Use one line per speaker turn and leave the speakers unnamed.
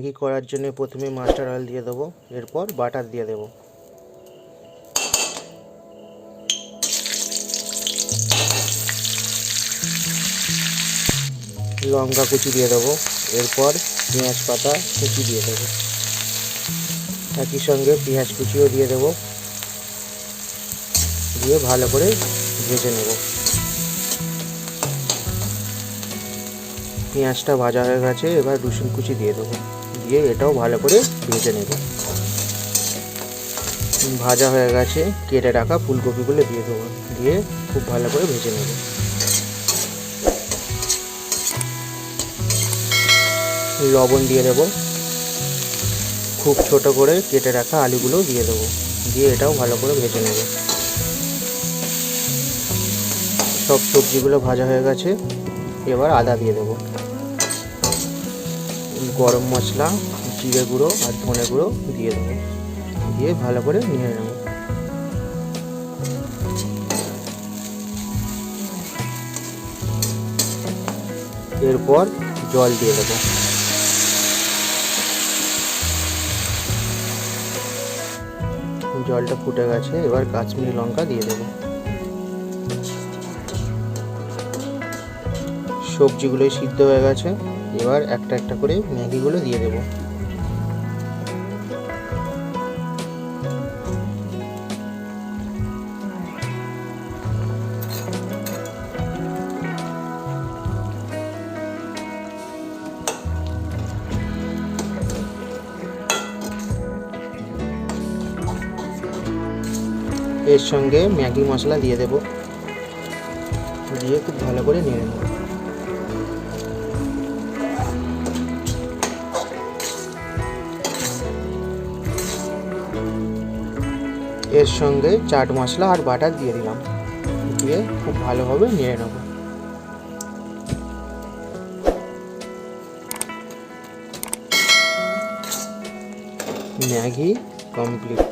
Maggi করার জন্য প্রথমে মাস্টার্ড অয়েল দিয়ে দেবো, এরপর বাটার দিয়ে দেবো। লঙ্কা কুচি দিয়ে দেবো, এরপর পেঁয়াজ পাতা কুচি দিয়ে দেবো, একই সঙ্গে পেঁয়াজ কুচিও দিয়ে দেবো, দিয়ে ভালো করে ভেজে নেব। পেঁয়াজটা ভাজা হয়ে গেছে, এবার রসুন কুচি দিয়ে দেবো, দিয়ে এটাও ভালো করে ভেজে নেব। ভাজা হয়ে গেছে, কেটে রাখা ফুলকপিগুলো দিয়ে দেবো, দিয়ে খুব ভালো করে ভেজে নেব। লবণ দিয়ে দেবো, খুব ছোট করে কেটে রাখা আলুগুলো দিয়ে দেবো, দিয়ে এটাও ভালো করে ভেজে নেব। সব সবজিগুলো ভাজা হয়ে গেছে, এবার আদা দিয়ে দেবো, গরম মশলা, জিরে গুঁড়ো আর ধনে গুঁড়ো দিয়ে দেবো, দিয়ে ভালো করে নিয়ে নেব। এরপর জল দিয়ে দেবো। জলটা ফুটে গেছে, এবার কাশ্মীরি লঙ্কা দিয়ে দেবো। সবজিগুলোই সিদ্ধ হয়ে গেছে, এবার একটা একটা করে ম্যাগিগুলো দিয়ে দেবো। এর সঙ্গে ম্যাগি মশলা দিয়ে দেবো, দিয়ে খুব ভালো করে নেড়ে নেব। এর সঙ্গে চাট মশলা আর বাটার দিয়ে দিলাম, দিয়ে খুব ভালোভাবে নেড়ে নেব। Maggi complete.